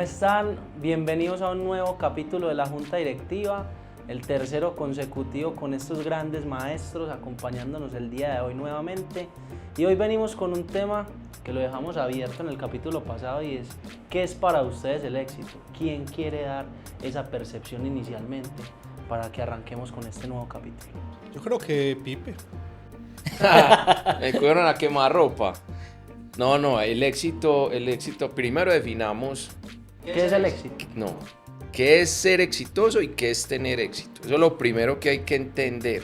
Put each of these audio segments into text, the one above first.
¿Cómo están? Bienvenidos a un nuevo capítulo de la Junta Directiva, el tercero consecutivo con estos grandes maestros acompañándonos el día de hoy nuevamente. Y hoy venimos con un tema que lo dejamos abierto en el capítulo pasado y es ¿qué es para ustedes el éxito? ¿Quién quiere dar esa percepción inicialmente para que arranquemos con este nuevo capítulo? Yo creo que Pipe. Me fueron a quemar ropa. No, el éxito, primero definamos. ¿Qué es el éxito? No, ¿qué es ser exitoso y qué es tener éxito? Eso es lo primero que hay que entender.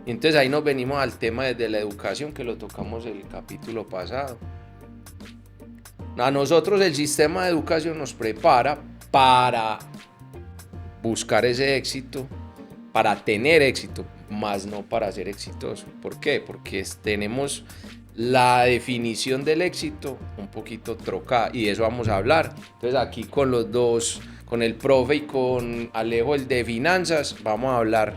Y entonces ahí nos venimos al tema desde la educación, que lo tocamos el capítulo pasado. A nosotros el sistema de educación nos prepara para buscar ese éxito, para tener éxito, más no para ser exitoso. ¿Por qué? Porque tenemos la definición del éxito un poquito trocada y de eso vamos a hablar. Entonces aquí con los dos, con el profe y con Alejo, el de finanzas, vamos a hablar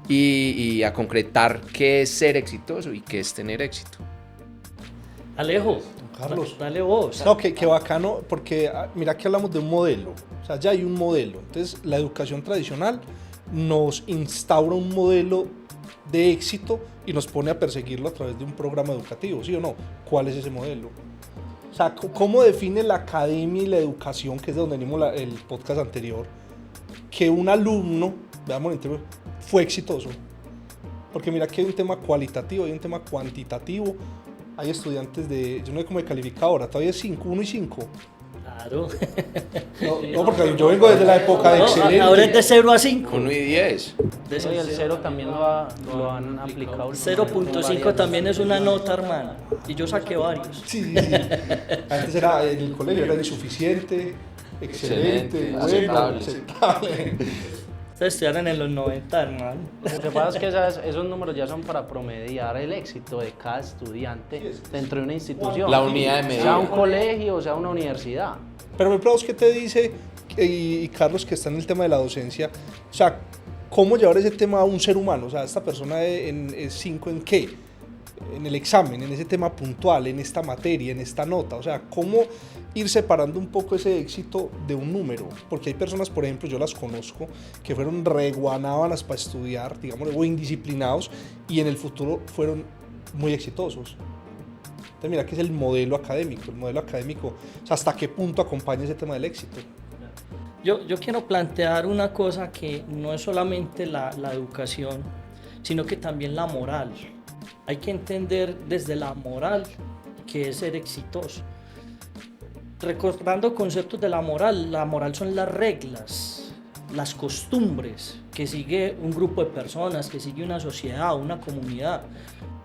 y a concretar qué es ser exitoso y qué es tener éxito. Alejo, Carlos. dale vos. No, que bacano, porque mira que hablamos de un modelo, o sea, ya hay un modelo. Entonces, la educación tradicional nos instaura un modelo de éxito y nos pone a perseguirlo a través de un programa educativo, ¿sí o no? ¿Cuál es ese modelo? O sea, ¿cómo define la academia y la educación, que es de donde venimos el podcast anterior, que un alumno, veamos, fue exitoso? Porque mira que hay un tema cualitativo, hay un tema cuantitativo. Hay estudiantes yo no sé cómo he calificado ahora, todavía es 5, 1 y 5. Claro. No, porque yo vengo desde la época de excelente. Ahora es de 0 a 5. 1 y 10. Y el cero también lo han aplicado. 0.5 también es una nota, hermano. Y yo saqué varios. Sí. Antes era en el colegio, era insuficiente, excelente, bueno, aceptable. aceptable. Ustedes estudiaron en los 90, hermano. Lo que pasa es que esos números ya son para promediar el éxito de cada estudiante dentro de una institución. La unidad de medida. Sea un colegio o sea una universidad. Pero mi profe, ¿qué te dice? Y Carlos, que está en el tema de la docencia, o sea, ¿cómo llevar ese tema a un ser humano? O sea, esta persona es 5 ¿en qué? En el examen, en ese tema puntual, en esta materia, en esta nota. O sea, ¿cómo ir separando un poco ese éxito de un número? Porque hay personas, por ejemplo, yo las conozco, que fueron reguanábanas para estudiar, digamos, o indisciplinados, y en el futuro fueron muy exitosos. Entonces, mira que es el modelo académico. O sea, ¿hasta qué punto acompaña ese tema del éxito? Yo quiero plantear una cosa que no es solamente la educación, sino que también la moral. Hay que entender desde la moral qué es ser exitoso. Recordando conceptos de la moral son las reglas, las costumbres que sigue un grupo de personas, que sigue una sociedad, una comunidad.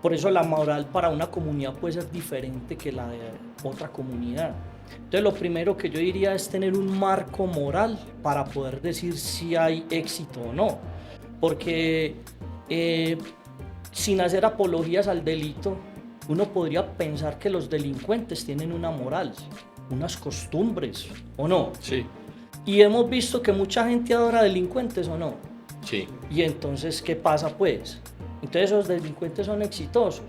Por eso la moral para una comunidad puede ser diferente que la de otra comunidad. Entonces lo primero que yo diría es tener un marco moral para poder decir si hay éxito o no. Porque sin hacer apologías al delito, uno podría pensar que los delincuentes tienen una moral, unas costumbres, ¿o no? Sí. Y hemos visto que mucha gente adora delincuentes, ¿o no? Sí. Y entonces, ¿qué pasa pues? Entonces esos delincuentes son exitosos.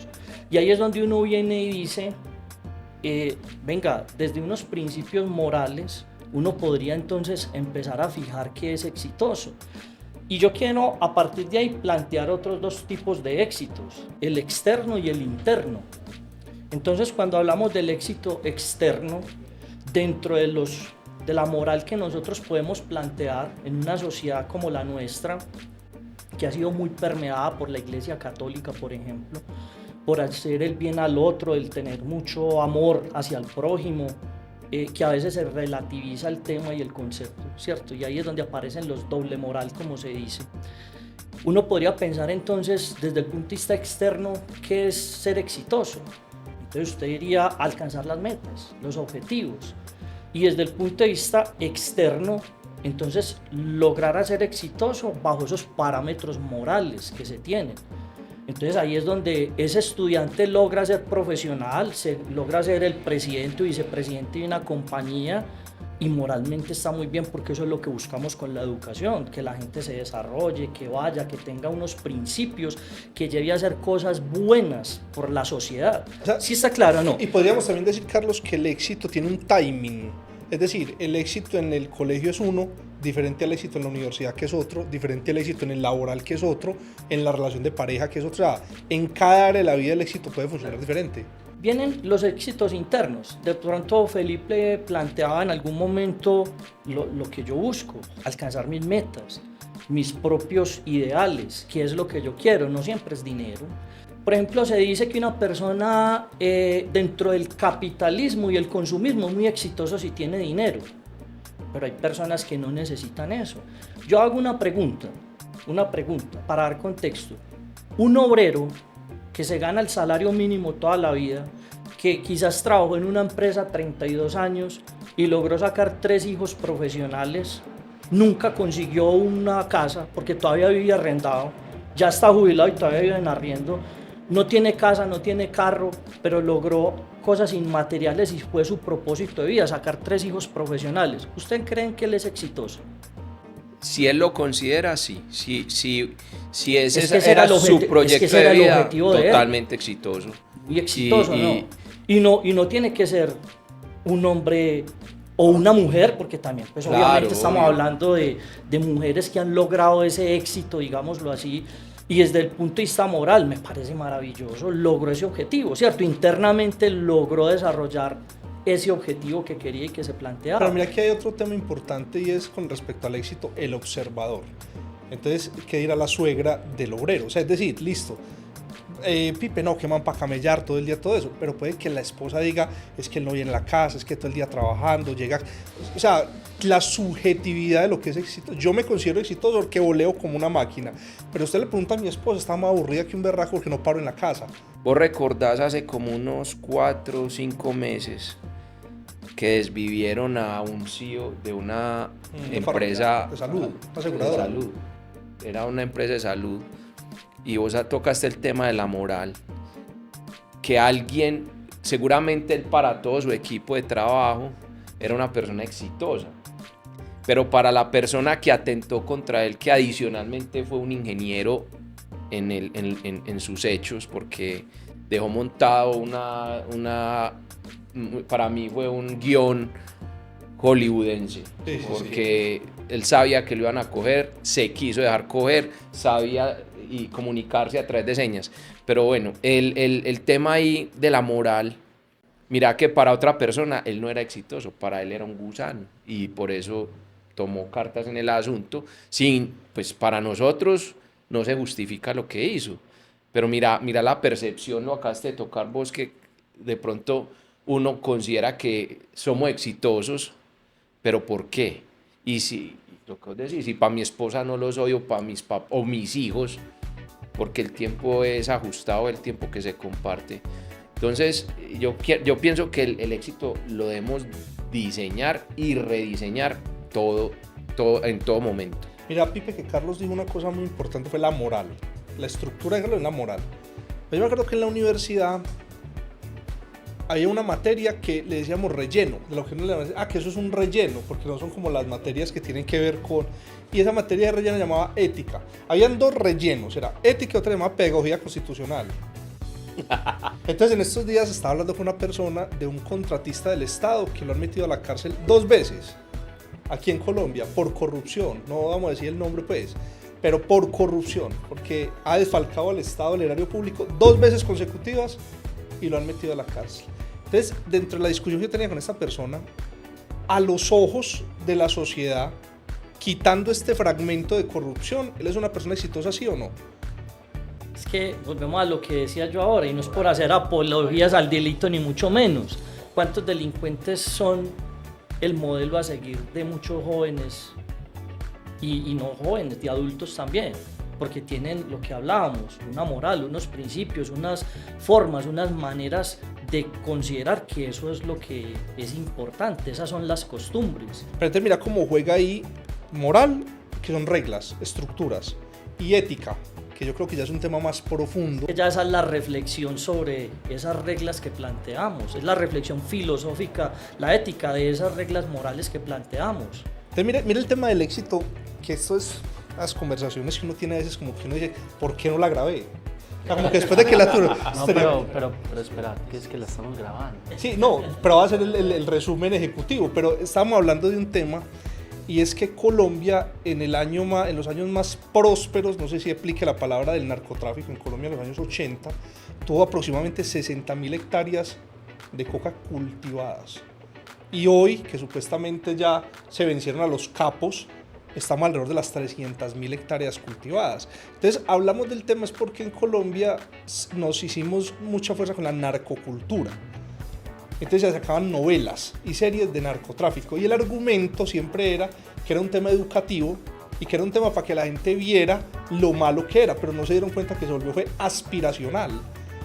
Y ahí es donde uno viene y dice, venga, desde unos principios morales, uno podría entonces empezar a fijar qué es exitoso. Y yo quiero a partir de ahí plantear otros dos tipos de éxitos, el externo y el interno. Entonces cuando hablamos del éxito externo, dentro de la moral que nosotros podemos plantear en una sociedad como la nuestra, que ha sido muy permeada por la Iglesia Católica, por ejemplo, por hacer el bien al otro, el tener mucho amor hacia el prójimo, que a veces se relativiza el tema y el concepto, ¿cierto? Y ahí es donde aparecen los doble moral, como se dice. Uno podría pensar entonces, desde el punto de vista externo, ¿qué es ser exitoso? Entonces usted diría alcanzar las metas, los objetivos. Y desde el punto de vista externo, entonces lograr ser exitoso bajo esos parámetros morales que se tienen. Entonces ahí es donde ese estudiante logra ser profesional, logra ser el presidente o vicepresidente de una compañía y moralmente está muy bien, porque eso es lo que buscamos con la educación, que la gente se desarrolle, que vaya, que tenga unos principios, que lleve a hacer cosas buenas por la sociedad. O sea, ¿Sí está claro o no? Y podríamos también decir, Carlos, que el éxito tiene un timing. Es decir, el éxito en el colegio es uno, diferente al éxito en la universidad que es otro, diferente al éxito en el laboral que es otro, en la relación de pareja que es otra. En cada área de la vida el éxito puede funcionar diferente. Vienen los éxitos internos. De pronto Felipe planteaba en algún momento lo que yo busco, alcanzar mis metas, mis propios ideales, qué es lo que yo quiero, no siempre es dinero. Por ejemplo, se dice que una persona dentro del capitalismo y el consumismo es muy exitoso si tiene dinero, pero hay personas que no necesitan eso. Yo hago una pregunta para dar contexto. Un obrero que se gana el salario mínimo toda la vida, que quizás trabajó en una empresa 32 años y logró sacar 3 hijos profesionales, nunca consiguió una casa porque todavía vivía arrendado, ya está jubilado y todavía vive en arriendo, no tiene casa, no tiene carro, pero logró cosas inmateriales y fue su propósito de vida, sacar 3 hijos profesionales. ¿Ustedes creen que él es exitoso? Si él lo considera, sí. Si ese Es que ese era era el su objeti- proyecto es que ese era de el vida, objetivo de él. totalmente exitoso. Muy exitoso, Y- ¿no? Y no tiene que ser un hombre o una mujer, porque también, pues Claro, obviamente estamos obvio. hablando de mujeres que han logrado ese éxito, digámoslo así, y desde el punto de vista moral me parece maravilloso, logró ese objetivo, ¿cierto? Internamente logró desarrollar ese objetivo que quería y que se planteaba. Pero mira que hay otro tema importante y es con respecto al éxito, el observador. Entonces, ¿qué dirá la suegra del obrero? O sea, es decir, listo, Pipe, no, que man para camellar todo el día, todo eso, pero puede que la esposa diga, es que él no viene a la casa, es que todo el día trabajando, llega, o sea, la subjetividad de lo que es éxito. Yo me considero exitoso porque voleo como una máquina, pero usted le pregunta a mi esposa, está más aburrida que un berraco porque no paro en la casa. Vos recordás hace como unos 4 o 5 meses que desvivieron a un CEO de una empresa de salud, una de aseguradora. salud. Era una empresa de salud. Y vos tocaste el tema de la moral. Que alguien, seguramente él para todo su equipo de trabajo, era una persona exitosa. Pero para la persona que atentó contra él, que adicionalmente fue un ingeniero en sus hechos, porque dejó montado para mí fue un guión hollywoodense, Sí, porque él sabía que lo iban a coger, se quiso dejar coger, sabía y comunicarse a través de señas. Pero bueno, el tema ahí de la moral, mira que para otra persona él no era exitoso, para él era un gusano y por eso tomó cartas en el asunto. Pues para nosotros no se justifica lo que hizo, pero mira la percepción, lo acabaste de tocar vos, que de pronto uno considera que somos exitosos, pero ¿por qué? Y si, lo que vos decís, si para mi esposa no lo soy, o para mis hijos, porque el tiempo es ajustado, el tiempo que se comparte. Entonces, yo pienso que el éxito lo debemos diseñar y rediseñar todo en todo momento. Mira, Pipe, que Carlos dijo una cosa muy importante, fue la moral. La estructura de la moral. Yo me acuerdo que en la universidad había una materia que le decíamos relleno, de lo que uno le decía, que eso es un relleno, porque no son como las materias que tienen que ver con... Y esa materia de relleno se llamaba ética. Habían 2 rellenos, era ética y otra se llamaba pedagogía constitucional. Entonces en estos días estaba hablando con una persona de un contratista del Estado que lo han metido a la cárcel 2 veces aquí en Colombia por corrupción, no vamos a decir el nombre pues, pero por corrupción, porque ha desfalcado al Estado, al erario público 2 veces consecutivas y lo han metido a la cárcel. Entonces, dentro de la discusión que yo tenía con esta persona, a los ojos de la sociedad, quitando este fragmento de corrupción, ¿él es una persona exitosa, sí o no? Es que volvemos a lo que decía yo ahora, y no es por hacer apologías al delito ni mucho menos. ¿Cuántos delincuentes son el modelo a seguir de muchos jóvenes y no jóvenes, de adultos también? Porque tienen lo que hablábamos, una moral, unos principios, unas formas, unas maneras de considerar que eso es lo que es importante, esas son las costumbres. Pero entonces mira cómo juega ahí moral, que son reglas, estructuras, y ética, que yo creo que ya es un tema más profundo. Ya esa es la reflexión sobre esas reglas que planteamos, es la reflexión filosófica, la ética de esas reglas morales que planteamos. Entonces mira el tema del éxito, que esto es las conversaciones que uno tiene a veces, como que uno dice, ¿por qué no la grabé? O sea, como que después de que la tuve... No, pero espera, que es que la estamos grabando. Sí, no, pero va a ser el resumen ejecutivo, pero estamos hablando de un tema y es que Colombia en los años más prósperos, no sé si aplique la palabra del narcotráfico, en Colombia en los años 80 tuvo aproximadamente 60.000 hectáreas de coca cultivadas. Y hoy, que supuestamente ya se vencieron a los capos, estamos alrededor de las 300.000 hectáreas cultivadas. Entonces, hablamos del tema es porque en Colombia nos hicimos mucha fuerza con la narcocultura. Entonces se sacaban novelas y series de narcotráfico y el argumento siempre era que era un tema educativo y que era un tema para que la gente viera lo malo que era, pero no se dieron cuenta que se volvió fue aspiracional.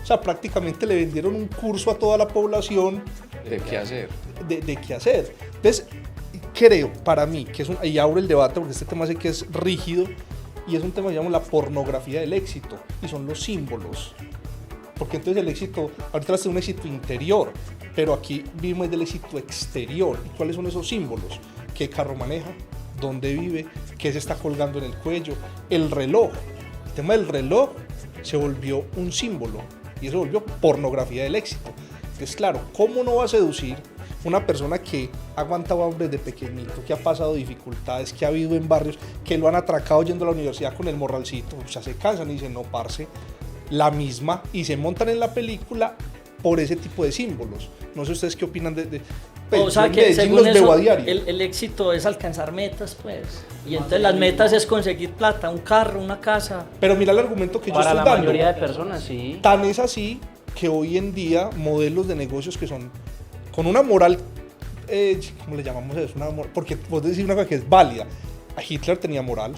O sea, prácticamente le vendieron un curso a toda la población de qué hacer. De qué hacer. Entonces, creo, para mí, que y abro el debate porque este tema sé que es rígido y es un tema que llamamos la pornografía del éxito y son los símbolos. Porque entonces el éxito, ahorita es un éxito interior, pero aquí vimos del éxito exterior. ¿Y cuáles son esos símbolos? ¿Qué carro maneja? ¿Dónde vive? ¿Qué se está colgando en el cuello? El reloj. El tema del reloj se volvió un símbolo y eso volvió pornografía del éxito. Entonces, claro, ¿cómo no va a seducir una persona que ha aguantado hambre desde pequeñito, que ha pasado dificultades, que ha vivido en barrios, que lo han atracado yendo a la universidad con el morralcito? O sea, se cansan y dicen, no, parce, la misma, y se montan en la película por ese tipo de símbolos. No sé ustedes qué opinan o sea, que según eso, el éxito es alcanzar metas, pues. Y entonces las metas es conseguir plata, un carro, una casa. Pero mira el argumento que yo estoy dando. Para la mayoría de personas, sí. Tan es así que hoy en día modelos de negocios que son con una moral, ¿cómo le llamamos eso? Porque vos decís una cosa que es válida. Hitler tenía moral,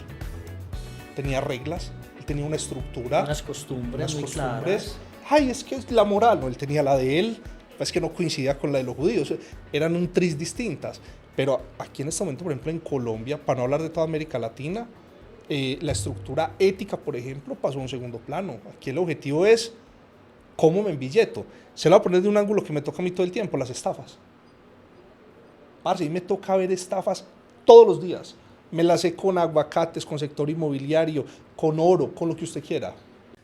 tenía reglas, él tenía una estructura. Unas costumbres muy claras. Ay, es que es la moral, no, él tenía la de él, es que no coincidía con la de los judíos, eran un tris distintas. Pero aquí en este momento, por ejemplo, en Colombia, para no hablar de toda América Latina, la estructura ética, por ejemplo, pasó a un segundo plano. Aquí el objetivo es cómo me embilleto. Se lo voy a poner de un ángulo que me toca a mí todo el tiempo, las estafas. Parce, a mí me toca ver estafas todos los días. Me las sé con aguacates, con sector inmobiliario, con oro, con lo que usted quiera.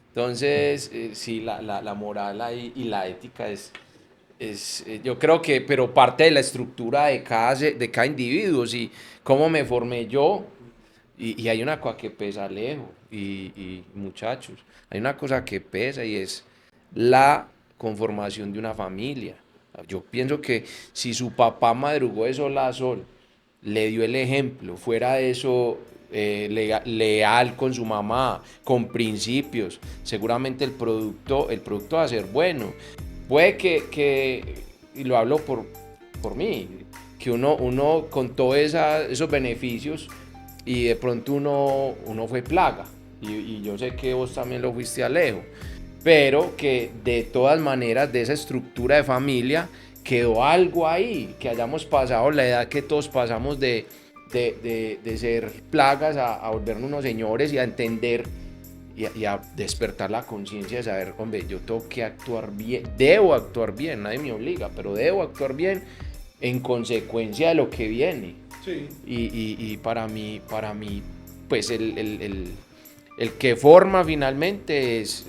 Entonces, sí, la moral ahí y la ética es yo creo que, pero parte de la estructura de cada individuo, sí, cómo me formé yo, y hay una cosa que pesa, Alejo, y muchachos, hay una cosa que pesa y es la conformación de una familia. Yo pienso que si su papá madrugó de sol a sol, le dio el ejemplo, fuera de eso, leal con su mamá, con principios, seguramente el producto va a ser bueno. Puede que y lo hablo por mí, que uno con todos esos beneficios y de pronto uno fue plaga, y yo sé que vos también lo fuiste, Alejo, pero que de todas maneras de esa estructura de familia quedó algo ahí, que hayamos pasado la edad que todos pasamos de ser plagas a volvernos unos señores y a entender y a despertar la conciencia de saber, hombre, yo tengo que actuar bien, debo actuar bien, nadie me obliga, pero debo actuar bien en consecuencia de lo que viene. Sí. Y para mí, pues el que forma finalmente es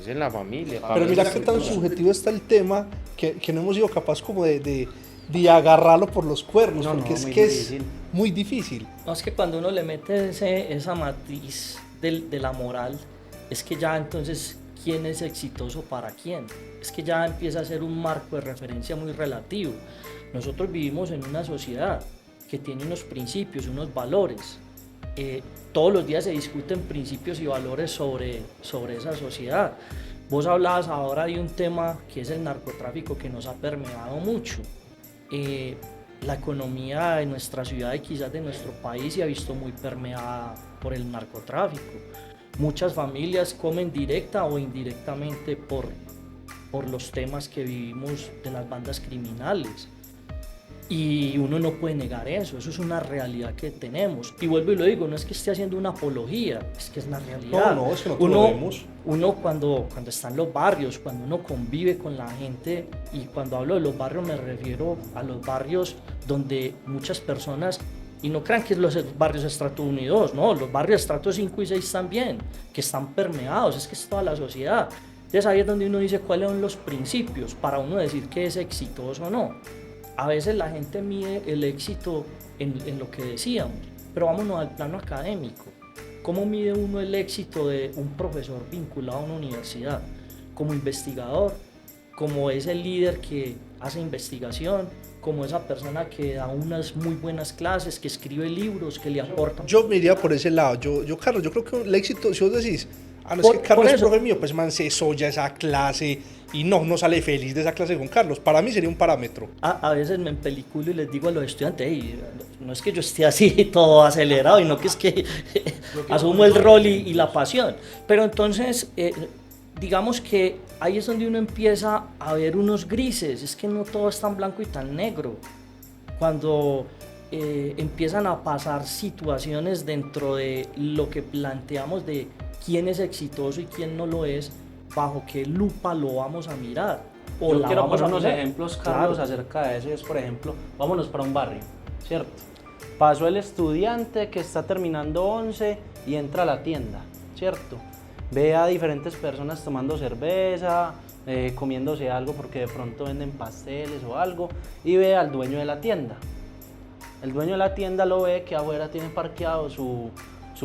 en la familia. Pero mira qué tan subjetivo está el tema que no hemos sido capaces como de agarrarlo por los cuernos, porque es que difícil. Es muy difícil. No, es que cuando uno le mete esa matriz de la moral, es que ya entonces, ¿quién es exitoso para quién? Es que ya empieza a ser un marco de referencia muy relativo. Nosotros vivimos en una sociedad que tiene unos principios, unos valores. Todos los días se discuten principios y valores sobre esa sociedad. Vos hablabas ahora de un tema que es el narcotráfico, que nos ha permeado mucho. La economía de nuestra ciudad y quizás de nuestro país se ha visto muy permeada por el narcotráfico. Muchas familias comen directa o indirectamente por los temas que vivimos de las bandas criminales. Y uno no puede negar eso es una realidad que tenemos. Y vuelvo y lo digo, no es que esté haciendo una apología, es que es una realidad. No, es que nosotros lo vemos. Uno cuando está en los barrios, cuando uno convive con la gente, y cuando hablo de los barrios me refiero a los barrios donde muchas personas Y no crean que los barrios estrato 1 y 2, no, los barrios estrato 5 y 6 también, que están permeados, es que es toda la sociedad. Entonces ahí es donde uno dice cuáles son los principios para uno decir que es exitoso o no. A veces la gente mide el éxito en lo que decíamos, pero vámonos al plano académico. ¿Cómo mide uno el éxito de un profesor vinculado a una universidad? Como investigador, como ese líder que hace investigación, como esa persona que da unas muy buenas clases, que escribe libros, que le aporta. Yo me iría por ese lado. Carlos, yo creo que el éxito, si vos decís, no es Por- que Carlos por es eso. profe mío, pues man se soya esa clase y no sale feliz de esa clase con Carlos. Para mí sería un parámetro. A veces me empeliculo y les digo a los estudiantes, "Ey, no es que yo esté así todo acelerado, y no que es que asumo el rol y la pasión". Pero entonces, digamos que ahí es donde uno empieza a ver unos grises, es que no todo es tan blanco y tan negro. Cuando empiezan a pasar situaciones dentro de lo que planteamos de quién es exitoso y quién no lo es, bajo qué lupa lo vamos a mirar. O Yo la quiero vamos poner a unos mirar. ejemplos, Carlos, Claro. acerca de eso. Y es, por ejemplo, vámonos para un barrio, ¿cierto? Pasó el estudiante que está terminando 11 y entra a la tienda, ¿cierto? Ve a diferentes personas tomando cerveza, comiéndose algo porque de pronto venden pasteles o algo, y ve al dueño de la tienda. El dueño de la tienda lo ve que afuera tiene parqueado su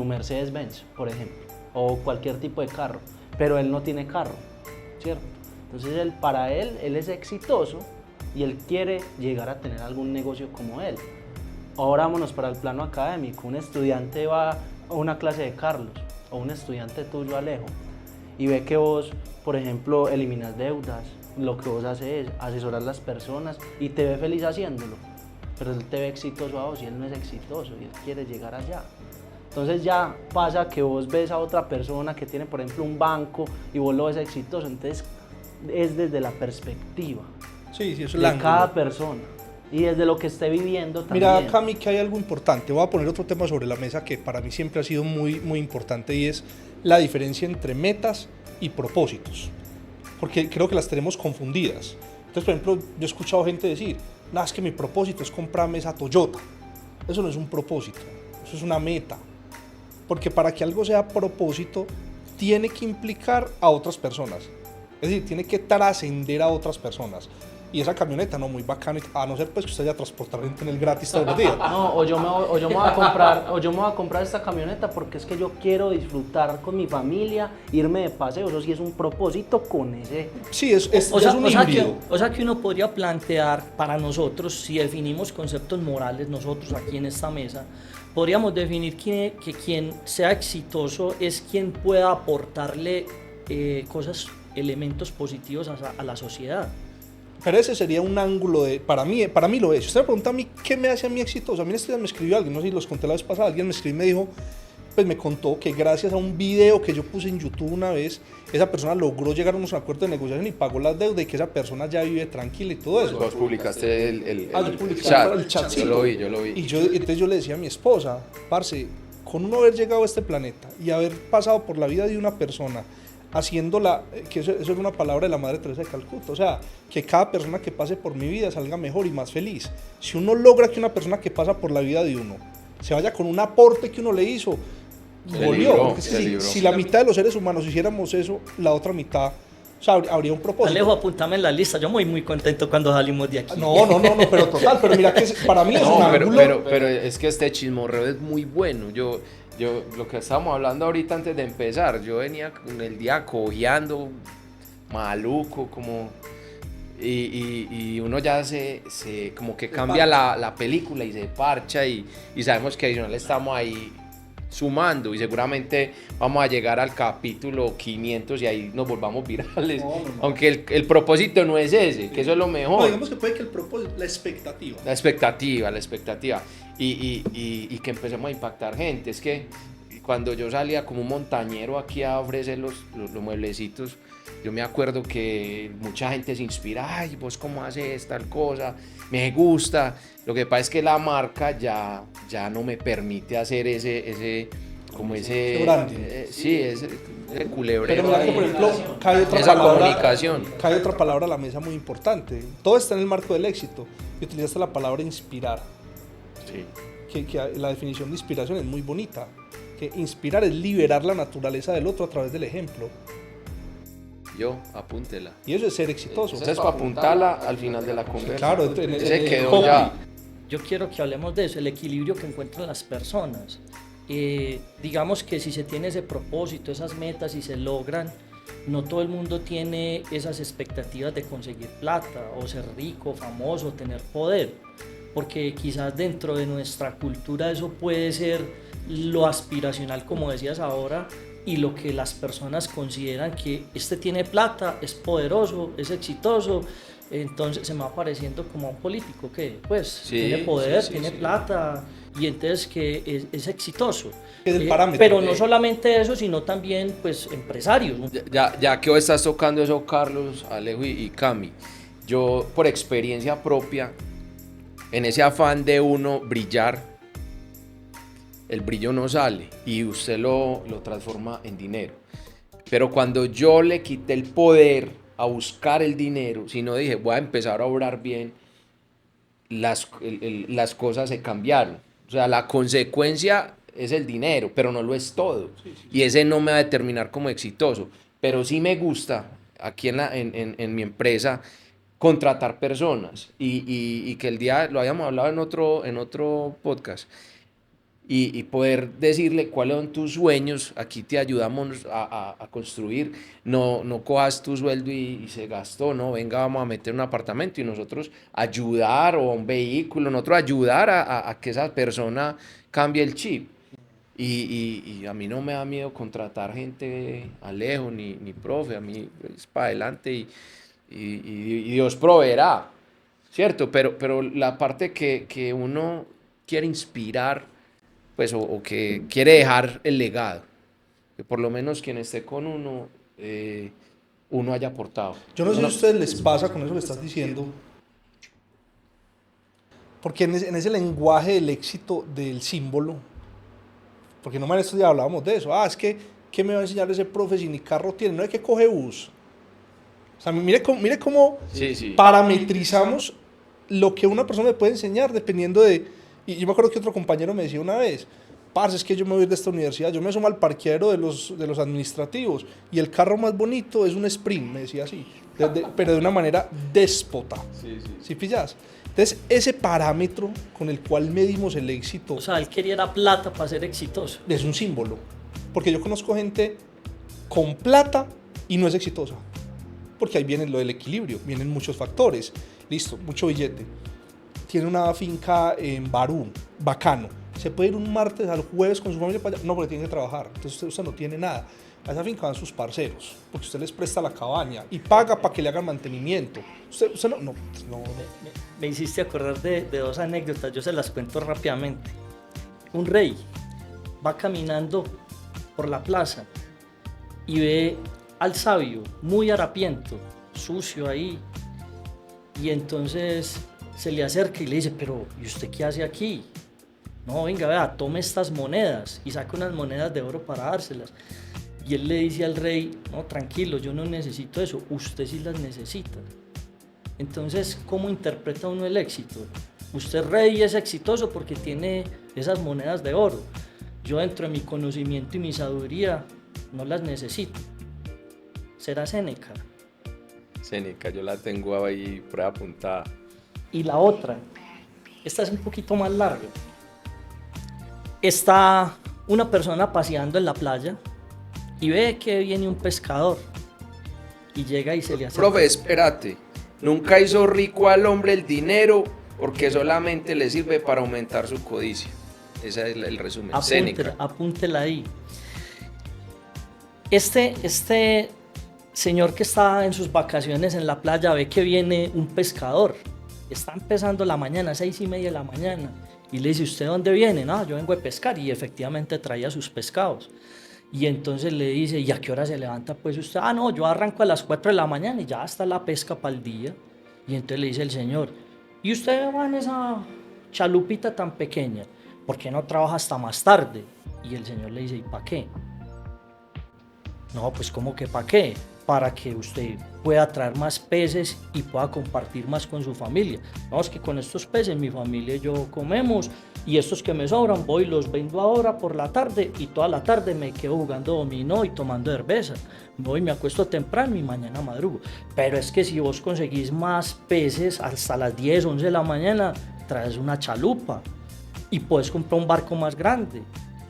Mercedes-Benz, por ejemplo, o cualquier tipo de carro, pero él no tiene carro, ¿cierto? Entonces para él es exitoso y él quiere llegar a tener algún negocio como él. Ahora vámonos para el plano académico. Un estudiante va a una clase de Carlos o un estudiante tuyo, Alejo, y ve que vos, por ejemplo, eliminas deudas, lo que vos haces es asesorar a las personas y te ve feliz haciéndolo, pero él te ve exitoso a vos y él no es exitoso y él quiere llegar allá. Entonces ya pasa que vos ves a otra persona que tiene, por ejemplo, un banco y vos lo ves exitoso. Entonces es desde la perspectiva Sí, eso es el de ángulo. cada persona y desde lo que esté viviendo también. Mira, Cami, que hay algo importante. Voy a poner otro tema sobre la mesa que para mí siempre ha sido muy, muy importante, y es la diferencia entre metas y propósitos. Porque creo que las tenemos confundidas. Entonces, por ejemplo, yo he escuchado gente decir, no, es que mi propósito es comprarme esa Toyota. Eso no es un propósito, eso es una meta. Porque para que algo sea propósito, tiene que implicar a otras personas. Es decir, tiene que trascender a otras personas. Y esa camioneta, no, muy bacana, a no ser pues que usted vaya a transportar gente en el gratis todos los días. No, o yo me voy a comprar esta camioneta porque es que yo quiero disfrutar con mi familia, irme de paseo. Eso sí es un propósito con ese. Sí, es O sea, un o sea híbrido. que uno podría plantear para nosotros, si definimos conceptos morales, nosotros aquí en esta mesa, podríamos definir que quien sea exitoso es quien pueda aportarle elementos positivos a la sociedad. Pero ese sería un ángulo de, para mí lo es. Usted me pregunta a mí, ¿qué me hace a mí exitoso? A mí este día me escribió alguien, no sé si los conté la vez pasada, alguien me escribió y me dijo, pues me contó que gracias a un video que yo puse en YouTube una vez, esa persona logró llegar a unos acuerdos de negociación y pagó las deudas, y que esa persona ya vive tranquila y todo eso. Vos publicaste el Yo publiqué chat. el chat, sí. Yo lo vi. Y entonces yo le decía a mi esposa, parce, con uno haber llegado a este planeta y haber pasado por la vida de una persona, haciéndola, que eso es una palabra de la Madre Teresa de Calcuta, o sea, que cada persona que pase por mi vida salga mejor y más feliz. Si uno logra que una persona que pasa por la vida de uno se vaya con un aporte que uno le hizo, Se volvió. libró, Porque es que se si, libró. si la mitad de los seres humanos hiciéramos eso, la otra mitad, o sea, habría un propósito. Alejo, apuntame en la lista, yo muy contento cuando salimos de aquí. No, pero total, pero mira que para mí es un No, ángulo. pero es que este chismorreo es muy bueno. Yo, lo que estábamos hablando ahorita antes de empezar, yo venía con el día cojeando, maluco, como. Y uno ya se como que cambia la película y se parcha, y sabemos que adicional estamos ahí sumando, y seguramente vamos a llegar al capítulo 500 y ahí nos volvamos virales. No. Aunque el propósito no es ese, que eso es lo mejor. No, digamos que puede que el propósito, la expectativa. La expectativa. Y que empecemos a impactar gente. Es que cuando yo salía como un montañero aquí a ofrecer los mueblecitos, yo me acuerdo que mucha gente se inspira, ay, vos cómo haces tal cosa, me gusta. Lo que pasa es que la marca ya no me permite hacer ese branding. ese culebrero. Pero mira que, ahí, por ejemplo, cae otra esa palabra, comunicación. cae otra palabra a la mesa muy importante. Todo está en el marco del éxito. Y utilizaste la palabra inspirar. Sí. que la definición de inspiración es muy bonita, que inspirar es liberar la naturaleza del otro a través del ejemplo. Yo, apúntela. Y eso es ser exitoso. Entonces, para apuntarla al final de la conversación. Claro, Se quedó copy. ya. Yo quiero que hablemos de eso, el equilibrio que encuentran las personas. Digamos que si se tiene ese propósito, esas metas y se logran, no todo el mundo tiene esas expectativas de conseguir plata o ser rico, famoso, tener poder, porque quizás dentro de nuestra cultura eso puede ser lo aspiracional, como decías ahora, y lo que las personas consideran que este tiene plata, es poderoso, es exitoso. Entonces se me va pareciendo como a un político que pues Sí, tiene poder, sí, tiene sí. plata y entonces que es exitoso. Es el parámetro. Pero no solamente eso, sino también pues empresarios. Ya que hoy estás tocando eso, Carlos, Alejo y Cami, yo por experiencia propia, en ese afán de uno brillar, el brillo no sale y usted lo transforma en dinero. Pero cuando yo le quité el poder a buscar el dinero, sino dije, voy a empezar a obrar bien, las cosas se cambiaron. O sea, la consecuencia es el dinero, pero no lo es todo. Y ese no me va a determinar como exitoso. Pero sí me gusta, aquí en mi empresa, contratar personas. Y que el día, lo habíamos hablado en otro podcast, y poder decirle cuáles son tus sueños, aquí te ayudamos a construir, no cojas tu sueldo y se gastó, no, venga, vamos a meter un apartamento y nosotros ayudar, o un vehículo, nosotros ayudar a que esa persona cambie el chip. Y a mí no me da miedo contratar gente, Alejo, ni profe, a mí es para adelante y Dios proveerá, ¿cierto? Pero la parte que uno quiere inspirar, pues, o que quiere dejar el legado, que por lo menos quien esté con uno, uno haya aportado. Yo no sé si a ustedes les pasa con eso que estás diciendo, porque en ese lenguaje del éxito del símbolo, porque no me estos días hablábamos de eso, es que ¿qué me va a enseñar ese profe si ni carro tiene? No es que coge bus. O sea, mire cómo Sí. parametrizamos lo que una persona me puede enseñar dependiendo de... Y yo me acuerdo que otro compañero me decía una vez, parce, es que yo me voy a ir de esta universidad, yo me sumo al parqueadero de los administrativos y el carro más bonito es un Sprint, me decía así, pero de una manera déspota. ¿Sí pillas? Entonces, ese parámetro con el cual medimos el éxito O sea, él quería la plata para ser exitoso. es un símbolo. Porque yo conozco gente con plata y no es exitosa. Porque ahí viene lo del equilibrio, vienen muchos factores. Listo, mucho billete. Tiene una finca en Barú, bacano. ¿Se puede ir un martes al jueves con su familia para allá? No, porque tiene que trabajar. Entonces usted no tiene nada. A esa finca van sus parceros, porque usted les presta la cabaña y paga para que le hagan mantenimiento. Usted no. Me hiciste acordar de dos anécdotas, yo se las cuento rápidamente. Un rey va caminando por la plaza y ve al sabio muy harapiento, sucio ahí, y entonces se le acerca y le dice, pero ¿y usted qué hace aquí? No, venga, vea, tome estas monedas, y saca unas monedas de oro para dárselas. Y él le dice al rey, no, tranquilo, yo no necesito eso, usted sí las necesita. Entonces, ¿cómo interpreta uno el éxito? Usted rey es exitoso porque tiene esas monedas de oro. Yo dentro de mi conocimiento y mi sabiduría no las necesito. Será Séneca. Séneca, yo la tengo ahí prueba apuntada. Y la otra, esta es un poquito más larga. Está una persona paseando en la playa y ve que viene un pescador y llega y se le acerca. Profe, espérate. Nunca hizo rico al hombre el dinero porque solamente le sirve para aumentar su codicia. Ese es el resumen. Séneca. Apúntela ahí. Este señor que está en sus vacaciones en la playa ve que viene un pescador. Está empezando la mañana, 6:30 de la mañana. Y le dice, ¿usted dónde viene? No, yo vengo a pescar. Y efectivamente traía sus pescados. Y entonces le dice, ¿y a qué hora se levanta pues usted? Ah, no, yo arranco a las 4 de la mañana y ya está la pesca para el día. Y entonces le dice el señor, ¿y usted va en esa chalupita tan pequeña? ¿Por qué no trabaja hasta más tarde? Y el señor le dice, ¿y para qué? No, pues ¿cómo que para qué? para que usted pueda traer más peces y pueda compartir más con su familia. Vamos que con estos peces mi familia y yo comemos, y estos que me sobran voy y los vendo ahora por la tarde, y toda la tarde me quedo jugando dominó y tomando cerveza. Voy, me acuesto temprano y mañana madrugo. Pero es que si vos conseguís más peces hasta las 10, 11 de la mañana, traes una chalupa y puedes comprar un barco más grande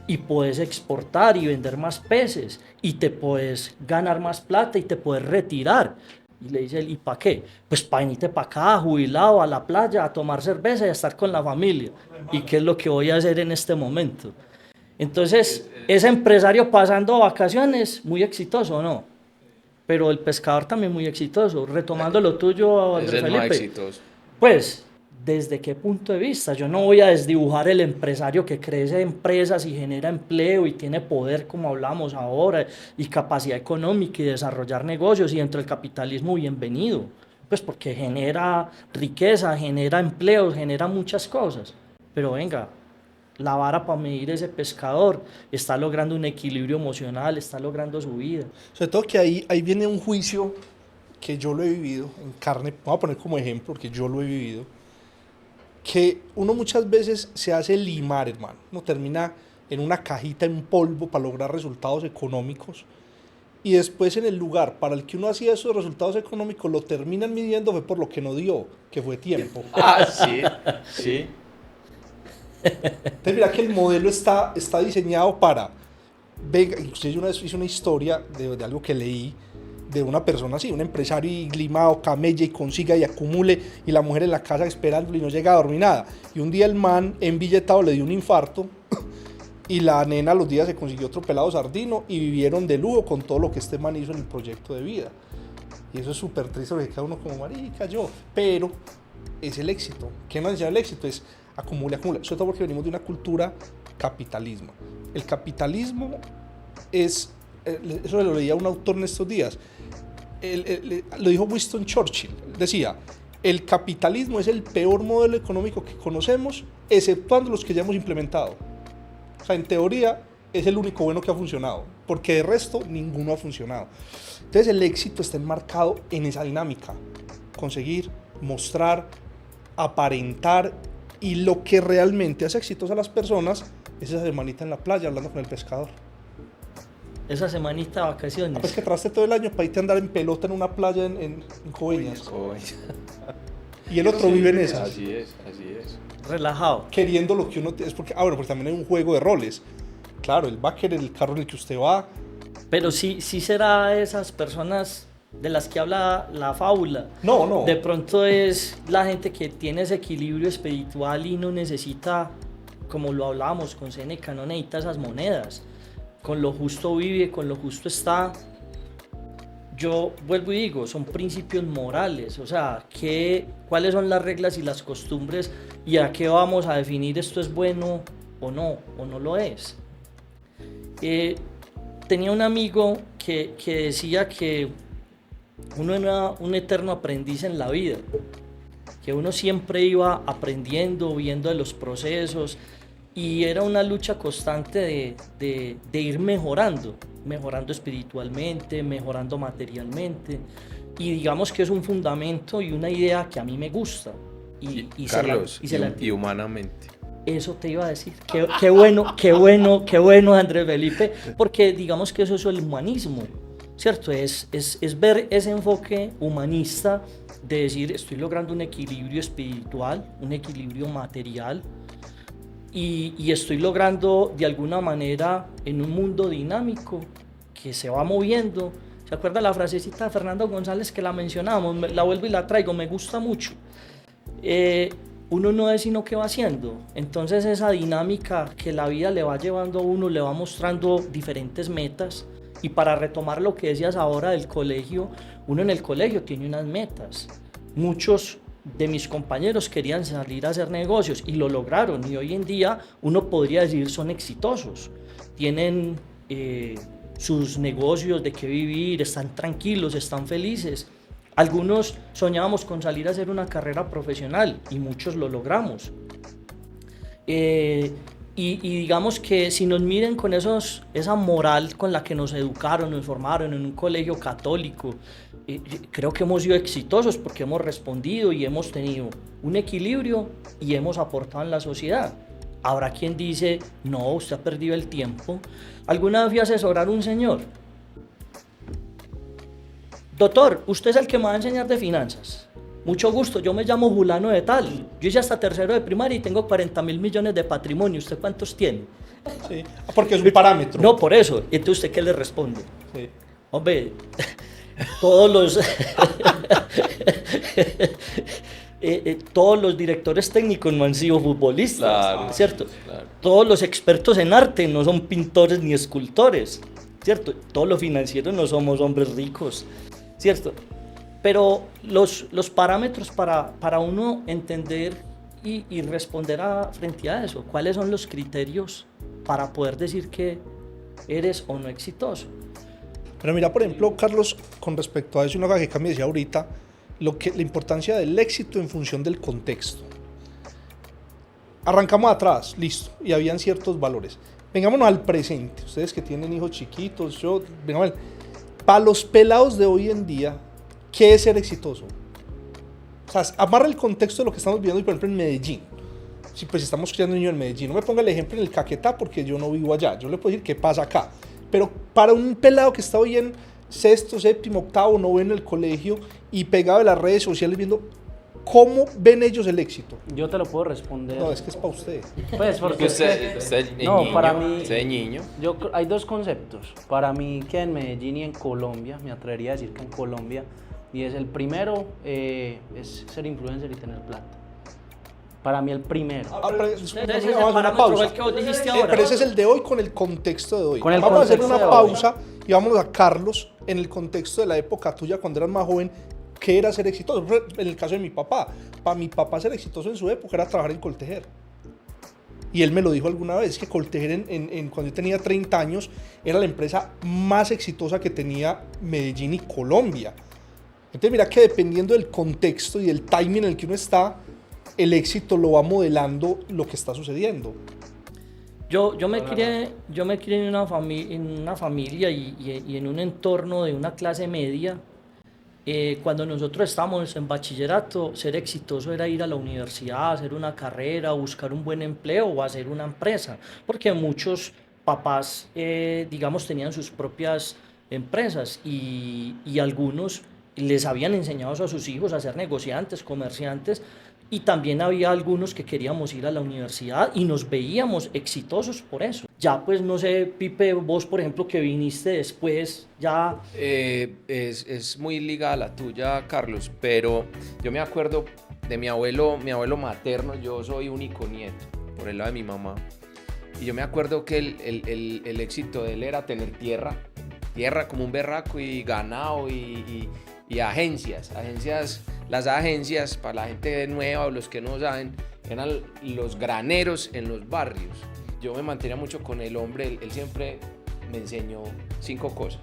y puedes exportar y vender más peces y te puedes ganar más plata y te puedes retirar. Y le dice él, ¿y para qué? Pues para venirte para acá, jubilado, a la playa, a tomar cerveza y a estar con la familia. ¿Y qué es lo que voy a hacer en este momento? Entonces, ese empresario pasando vacaciones, muy exitoso, ¿no? Pero el pescador también muy exitoso. Retomando lo tuyo, Es Andrés el más Felipe. exitoso. Pues, ¿desde qué punto de vista? Yo no voy a desdibujar el empresario que crece empresas y genera empleo y tiene poder, como hablamos ahora, y capacidad económica y desarrollar negocios, y dentro del capitalismo, bienvenido. Pues porque genera riqueza, genera empleos, genera muchas cosas. Pero venga, la vara para medir ese pescador está logrando un equilibrio emocional, está logrando su vida. Sobre todo que ahí viene un juicio que yo lo he vivido en carne, voy a poner como ejemplo porque yo lo he vivido, que uno muchas veces se hace limar, hermano. Uno termina en una cajita en polvo para lograr resultados económicos, y después en el lugar para el que uno hacía esos resultados económicos lo terminan midiendo fue por lo que no dio, que fue tiempo. Ah, sí, sí. Entonces mira que el modelo está diseñado para, venga, y usted una vez hizo una historia de algo que leí, de una persona así, un empresario y limado, camella y consiga y acumule, y la mujer en la casa esperándolo y no llega a dormir nada. Y un día el man embilletado le dio un infarto y la nena a los días se consiguió otro pelado sardino y vivieron de lujo con todo lo que este man hizo en el proyecto de vida. Y eso es súper triste porque cada uno como marica, yo, pero es el éxito. ¿Qué nos enseña el éxito? Es acumula, acumula. Sobre todo porque venimos de una cultura capitalismo. El capitalismo es, eso lo leía un autor en estos días, lo dijo Winston Churchill, decía, el capitalismo es el peor modelo económico que conocemos, exceptuando los que ya hemos implementado. O sea, en teoría es el único bueno que ha funcionado, porque de resto ninguno ha funcionado. Entonces el éxito está enmarcado en esa dinámica, conseguir, mostrar, aparentar, y lo que realmente hace exitoso a las personas es esa semanita en la playa hablando con el pescador. Esa semanita de vacaciones. Pues que traste todo el año para irte a andar en pelota en una playa en Coveñas. Y el otro vive en esas. Así es, así es. Relajado. Queriendo lo que uno es porque, bueno, porque también hay un juego de roles. Claro, él va a querer el carro en el que usted va. Pero sí será esas personas de las que habla la fábula. No, no. De pronto es la gente que tiene ese equilibrio espiritual y no necesita, como lo hablábamos con Séneca, no necesita esas monedas. Con lo justo vive, con lo justo está. Yo vuelvo y digo, son principios morales, o sea, cuáles son las reglas y las costumbres y a qué vamos a definir esto es bueno o no lo es. Tenía un amigo que decía que uno era un eterno aprendiz en la vida, que uno siempre iba aprendiendo, viendo de los procesos, y era una lucha constante de ir mejorando espiritualmente, mejorando materialmente, y digamos que es un fundamento y una idea que a mí me gusta. Y Carlos, y humanamente. Eso te iba a decir. Qué bueno, Andrés Felipe, porque digamos que eso es el humanismo, ¿cierto? Es ver ese enfoque humanista de decir, estoy logrando un equilibrio espiritual, un equilibrio material, y estoy logrando de alguna manera en un mundo dinámico que se va moviendo. ¿Se acuerda la frasecita de Fernando González que la mencionamos? La vuelvo y la traigo, me gusta mucho. Uno no es sino que va haciendo. Entonces esa dinámica que la vida le va llevando a uno, le va mostrando diferentes metas. Y para retomar lo que decías ahora del colegio, uno en el colegio tiene unas metas. Muchos de mis compañeros querían salir a hacer negocios y lo lograron, y hoy en día uno podría decir son exitosos, tienen sus negocios de qué vivir, están tranquilos, están felices. Algunos soñábamos con salir a hacer una carrera profesional y muchos lo logramos. Y digamos que si nos miren con esa moral con la que nos educaron, nos formaron en un colegio católico, creo que hemos sido exitosos porque hemos respondido y hemos tenido un equilibrio y hemos aportado en la sociedad. Habrá quien dice, no, usted ha perdido el tiempo. ¿Alguna vez fui a asesorar a un señor? Doctor, usted es el que me va a enseñar de finanzas. Mucho gusto, yo me llamo Julano de tal. Yo hice hasta tercero de primaria y tengo 40.000 millones de patrimonio. ¿Usted cuántos tiene? Sí, porque es un parámetro. No, por eso. Entonces, ¿usted qué le responde? Sí. Hombre, todos los... todos los directores técnicos no han sido futbolistas, Claro, ¿cierto? claro. Todos los expertos en arte no son pintores ni escultores, ¿cierto? Todos los financieros no somos hombres ricos, ¿cierto? Pero los parámetros para uno entender y responder frente a eso, ¿cuáles son los criterios para poder decir que eres o no exitoso? Pero mira, por ejemplo, Carlos, con respecto a eso, una cosa que Cami decía ahorita, la importancia del éxito en función del contexto. Arrancamos atrás, listo, y habían ciertos valores. Vengámonos al presente, ustedes que tienen hijos chiquitos, para los pelados de hoy en día, ¿qué es ser exitoso? O sea, amarra el contexto de lo que estamos viviendo, por ejemplo, en Medellín. Si pues estamos criando niños en Medellín, no me ponga el ejemplo en el Caquetá porque yo no vivo allá, yo le puedo decir qué pasa acá. Pero para un pelado que está hoy en sexto, séptimo, octavo, noveno en el colegio y pegado de las redes sociales viendo cómo ven ellos el éxito. Yo te lo puedo responder. No, es que es para usted. Pues porque Usted no, niño, para mí usted es niño. hay dos conceptos. Para mí que en Medellín y en Colombia, me atrevería a decir que en Colombia, y es el primero, es ser influencer y tener plata. Para mí el primero. Ese Vamos a hacer una parámetro pausa. el que vos dijiste ahora. Pero ese es el de hoy con el contexto de hoy. Con el Vamos a hacer contexto una de pausa y vámonos a Carlos en el contexto de la época tuya cuando eras más joven. ¿Qué era ser exitoso? En el caso de mi papá, para mi papá ser exitoso en su época era trabajar en Coltejer. Y él me lo dijo alguna vez, que Coltejer cuando yo tenía 30 años era la empresa más exitosa que tenía Medellín y Colombia. Entonces mira que dependiendo del contexto y del timing en el que uno está, el éxito lo va modelando lo que está sucediendo. Yo me crié en una familia y en un entorno de una clase media. Cuando nosotros estábamos en bachillerato, ser exitoso era ir a la universidad, hacer una carrera, buscar un buen empleo o hacer una empresa, porque muchos papás, digamos, tenían sus propias empresas y algunos les habían enseñado a sus hijos a ser negociantes, comerciantes, y también había algunos que queríamos ir a la universidad y nos veíamos exitosos por eso. Ya pues no sé, Pipe, vos por ejemplo que viniste después, ya... Es muy ligada a la tuya, Carlos, pero yo me acuerdo de mi abuelo materno. Yo soy único nieto por el lado de mi mamá, y yo me acuerdo que el éxito de él era tener tierra como un berraco, y ganado y agencias. Las agencias, para la gente nueva o los que no saben, eran los graneros en los barrios. Yo me mantenía mucho con el hombre, él siempre me enseñó 5 cosas.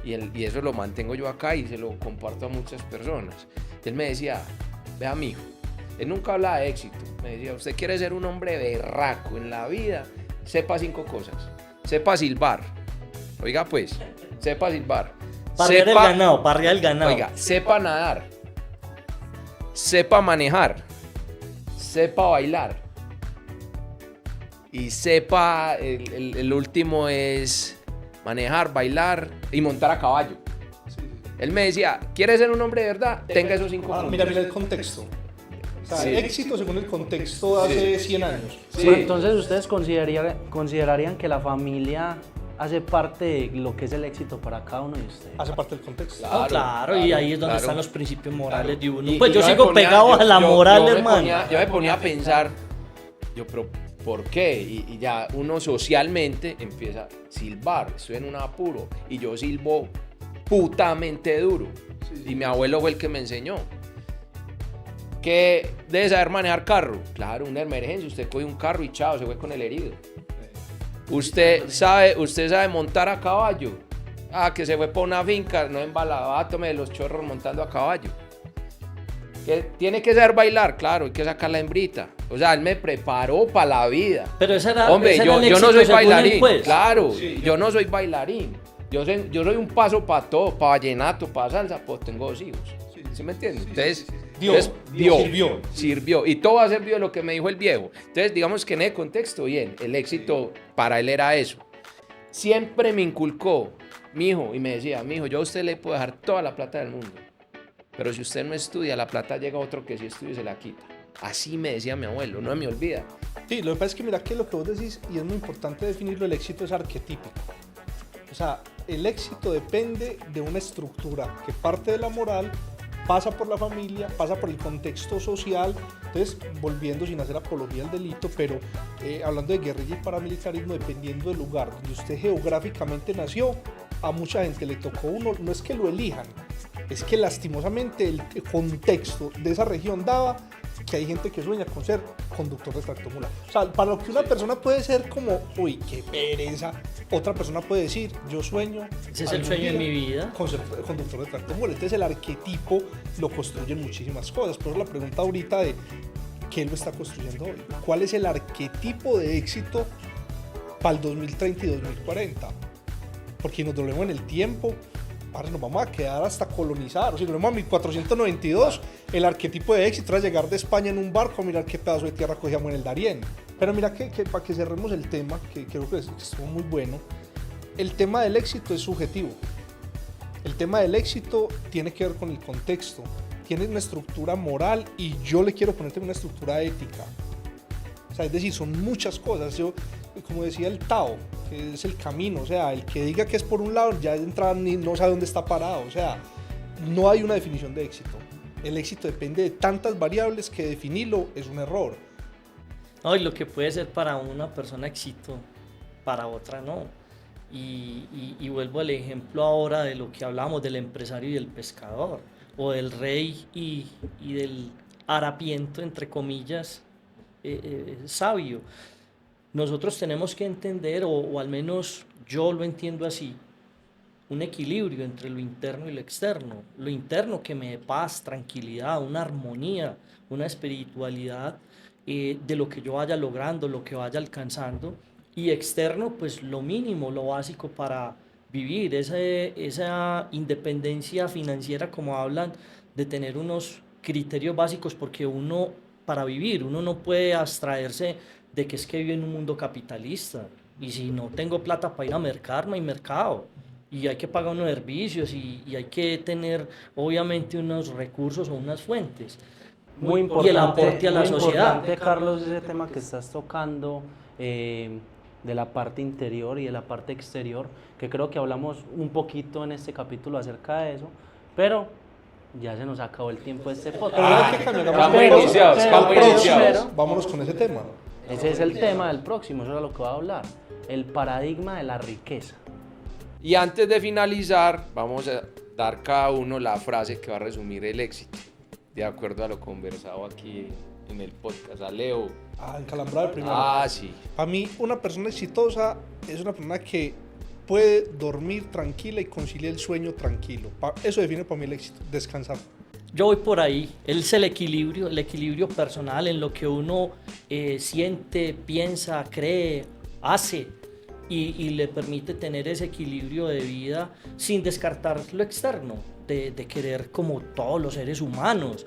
Y eso lo mantengo yo acá y se lo comparto a muchas personas. Él me decía, vea mijo, él nunca hablaba de éxito. Me decía, usted quiere ser un hombre berraco en la vida, sepa 5 cosas. Sepa silbar. Oiga pues, sepa silbar. Parrear el ganado. Oiga, sepa nadar, sepa manejar, sepa bailar y sepa, el último es manejar, bailar y montar a caballo. Él me decía, ¿quieres ser un hombre de verdad? Tenga esos 5 puntos. Mira el contexto. O sea, Sí. éxito según el contexto de hace 100 años. Sí. Bueno, entonces ustedes considerarían que la familia hace parte de lo que es el éxito para cada uno de ustedes. Hace parte del contexto. No, claro, y ahí es donde están los principios morales de uno. Y- Pues y yo me sigo ponía- pegado a la moral, me hermano. yo me ponía a pensar, pero ¿por qué? Y ya uno socialmente empieza a silbar. Estoy en un apuro y yo silbo putamente duro. Y mi abuelo fue el que me enseñó. ¿Qué debe saber manejar carro? Claro, una emergencia. Usted coge un carro y chao, se fue con el herido. Usted sabe montar a caballo. Que se fue por una finca, no embalaba, tome de los chorros montando a caballo. Que tiene que saber bailar, claro, hay que sacar la hembrita. O sea, él me preparó para la vida. Pero ese era, Hombre, ese era el yo no éxito soy según él, bailarín, pues. claro, Sí. yo no soy bailarín. Yo soy un paso para todo, para vallenato, para salsa, pues tengo 2 hijos. ¿Sí me entiendes? Entonces, sirvió. Y todo ha servido de lo que me dijo el viejo. Entonces, digamos que en ese contexto, bien, el éxito para él era eso. Siempre me inculcó, mijo, y me decía, mijo, yo a usted le puedo dejar toda la plata del mundo, pero si usted no estudia, la plata llega a otro que sí estudia y se la quita. Así me decía mi abuelo, no me olvida. Sí, lo que pasa es que mira que lo que vos decís, y es muy importante definirlo, el éxito es arquetípico. O sea, el éxito depende de una estructura que parte de la moral, pasa por la familia, pasa por el contexto social. Entonces, volviendo sin hacer apología al delito, pero hablando de guerrilla y paramilitarismo, dependiendo del lugar donde usted geográficamente nació, a mucha gente le tocó uno, no es que lo elijan, es que lastimosamente el contexto de esa región daba que hay gente que sueña con ser conductor de tractomula. O sea, para lo que una persona puede ser como, uy, qué pereza, otra persona puede decir, yo sueño. Ese es el sueño de mi vida. Con ser conductor de tractomula. Entonces el arquetipo lo construyen muchísimas cosas. Por eso la pregunta ahorita de, ¿qué lo está construyendo hoy? ¿Cuál es el arquetipo de éxito para el 2030 y 2040? Porque nos dolemos en el tiempo. Ahora nos vamos a quedar hasta colonizar. O sea, nos vamos a 1492, el arquetipo de éxito era llegar de España en un barco a mirar qué pedazo de tierra cogíamos en el Darién. Pero mira que para que cerremos el tema, que creo que estuvo muy bueno, el tema del éxito es subjetivo. El tema del éxito tiene que ver con el contexto, tiene una estructura moral y yo le quiero poner también una estructura ética. O sea, es decir, son muchas cosas. Yo, como decía el Tao, que es el camino, o sea, el que diga que es por un lado ya de entrada no sabe dónde está parado, o sea, no hay una definición de éxito. El éxito depende de tantas variables que definirlo es un error. No, y lo que puede ser para una persona éxito, para otra no. Y vuelvo al ejemplo ahora de lo que hablamos del empresario y del pescador, o del rey y del harapiento, entre comillas, sabio. Nosotros tenemos que entender, o al menos yo lo entiendo así, un equilibrio entre lo interno y lo externo. Lo interno que me dé paz, tranquilidad, una armonía, una espiritualidad de lo que yo vaya logrando, lo que vaya alcanzando. Y externo, pues lo mínimo, lo básico para vivir, esa independencia financiera como hablan, de tener unos criterios básicos, porque uno, para vivir, uno no puede abstraerse de que es que vive en un mundo capitalista, y si no tengo plata para ir a mercar, no hay mercado, y hay que pagar unos servicios, y hay que tener obviamente unos recursos o unas fuentes. Muy importante, y el aporte a la muy sociedad. importante, Carlos, ese tema que estás tocando de la parte interior y de la parte exterior, que creo que hablamos un poquito en este capítulo acerca de eso, pero ya se nos acabó el tiempo de este podcast. Estamos iniciados. Vámonos con ese tema. Ese es el tema del próximo, eso es lo que voy a hablar, el paradigma de la riqueza. Y antes de finalizar, vamos a dar cada uno la frase que va a resumir el éxito, de acuerdo a lo conversado aquí en el podcast. A Leo. Encalambrado primero. Sí. Para mí, una persona exitosa es una persona que puede dormir tranquila y concilia el sueño tranquilo. Eso define para mí el éxito, descansar. Yo voy por ahí, es el equilibrio personal en lo que uno siente, piensa, cree, hace y le permite tener ese equilibrio de vida sin descartar lo externo, de querer como todos los seres humanos,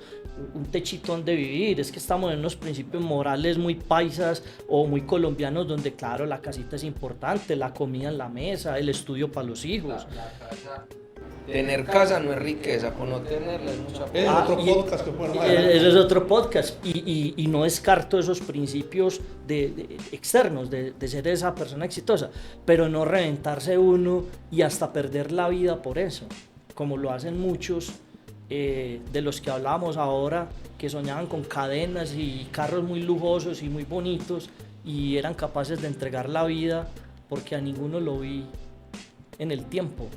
un techito donde vivir. Es que estamos en unos principios morales muy paisas o muy colombianos donde claro, la casita es importante, la comida en la mesa, el estudio para los hijos. Tener casa no es riqueza, por no tenerla es mucha Es otro podcast que pueden hacer. Ese es otro podcast y no descarto esos principios externos de ser esa persona exitosa, pero no reventarse uno y hasta perder la vida por eso, como lo hacen muchos de los que hablamos ahora, que soñaban con cadenas y carros muy lujosos y muy bonitos y eran capaces de entregar la vida porque a ninguno lo vi en el tiempo.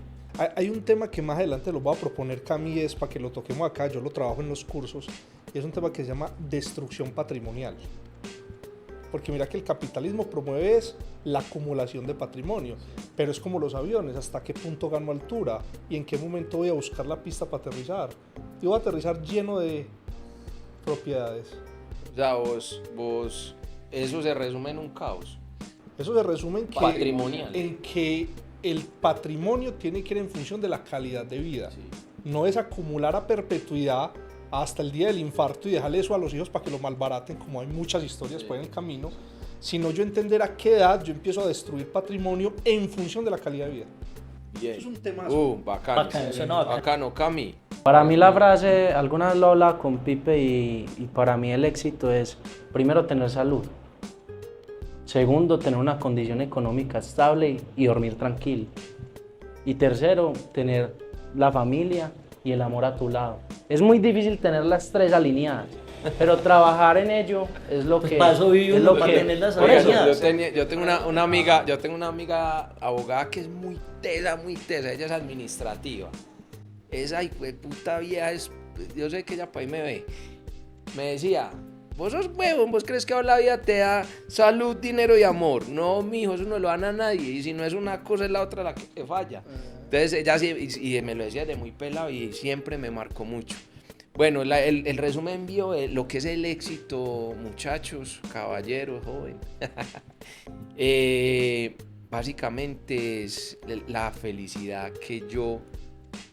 Hay un tema que más adelante lo voy a proponer, Cami, es para que lo toquemos acá, yo lo trabajo en los cursos, y es un tema que se llama destrucción patrimonial. Porque mira que el capitalismo promueve es la acumulación de patrimonio, pero es como los aviones, hasta qué punto gano altura y en qué momento voy a buscar la pista para aterrizar. Y voy a aterrizar lleno de propiedades, O sea, vos, eso se resume en un caos. Eso se resume Patrimonial. en que el patrimonio tiene que ir en función de la calidad de vida. Sí. No es acumular a perpetuidad hasta el día del infarto y dejarle eso a los hijos para que lo malbaraten, como hay muchas historias por ahí en el camino, sino yo entender a qué edad yo empiezo a destruir patrimonio en función de la calidad de vida. Bien. Eso es un tema. Bacano. Bacano, suena bacano. Bacano, Cami. Para mí la frase, alguna vez lo hablaba con Pipe y para mí el éxito es, primero, tener salud. Segundo, tener una condición económica estable y dormir tranquilo. Y tercero, tener la familia y el amor a tu lado. Es muy difícil tener las tres alineadas, pero trabajar en ello es lo que... para eso vive es uno, lo para que- tenerlas por eso, alineadas. Yo tengo una amiga abogada que es muy tesa, ella es administrativa. Esa puta vieja yo sé que ella para ahí me ve. Me decía, vos sos huevón, vos crees que la vida te da salud, dinero y amor. No, mijo, eso no lo dan a nadie. Y si no es una cosa, es la otra la que te falla. Entonces ella sí, y me lo decía de muy pelado y siempre me marcó mucho. Bueno, el resumen vio lo que es el éxito, muchachos, caballeros, jóvenes. Básicamente es la felicidad que yo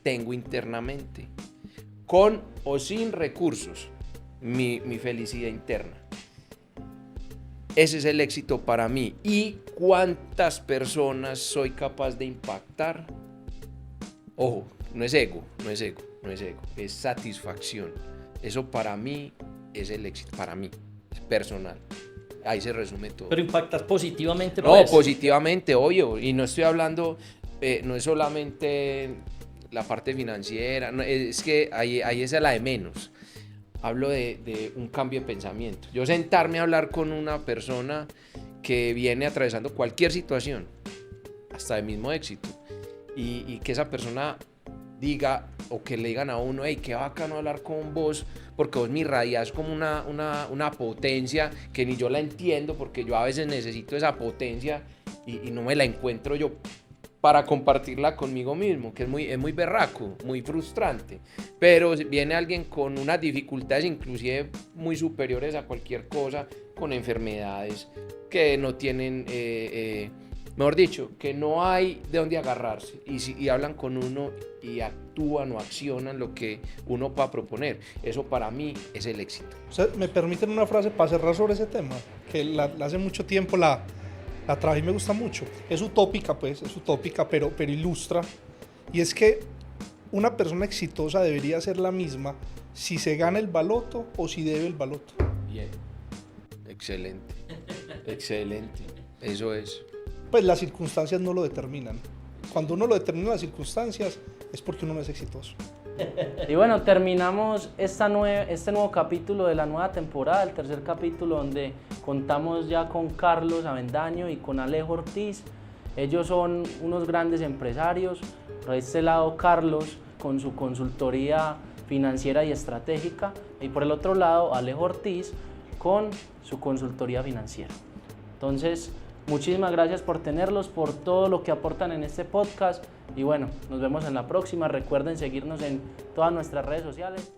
tengo internamente, con o sin recursos, mi felicidad interna. Ese es el éxito para mí. ¿Y cuántas personas soy capaz de impactar? Ojo, no es ego, es satisfacción. Eso para mí es el éxito, para mí, es personal. Ahí se resume todo. Pero impactas positivamente. No, pues. positivamente, obvio. Y no estoy hablando, no es solamente la parte financiera, no, es que ahí es la de menos. Hablo de un cambio de pensamiento. Yo sentarme a hablar con una persona que viene atravesando cualquier situación, hasta de mismo éxito, y que esa persona diga, o que le digan a uno, hey, qué bacano hablar con vos, porque vos me irradias como una potencia que ni yo la entiendo, porque yo a veces necesito esa potencia y no me la encuentro yo para compartirla conmigo mismo, que es muy berraco, muy frustrante. Pero viene alguien con unas dificultades inclusive muy superiores a cualquier cosa, con enfermedades que no tienen, mejor dicho, que no hay de dónde agarrarse, y hablan con uno y actúan o accionan lo que uno pueda proponer. Eso para mí es el éxito. O sea, me permiten una frase para cerrar sobre ese tema, que hace mucho tiempo la trabajé y me gusta mucho. Es utópica, pero ilustra. Y es que una persona exitosa debería ser la misma si se gana el baloto o si debe el baloto. Bien. Excelente. Excelente. Eso es. Pues las circunstancias no lo determinan. Cuando uno lo determina las circunstancias es porque uno no es exitoso. Y bueno, terminamos este nuevo capítulo de la nueva temporada, el tercer capítulo, donde contamos ya con Carlos Avendaño y con Alejo Ortiz. Ellos son unos grandes empresarios. Por este lado, Carlos con su consultoría financiera y estratégica, y por el otro lado, Alejo Ortiz con su consultoría financiera. Entonces, muchísimas gracias por tenerlos, por todo lo que aportan en este podcast, y bueno, nos vemos en la próxima. Recuerden seguirnos en todas nuestras redes sociales.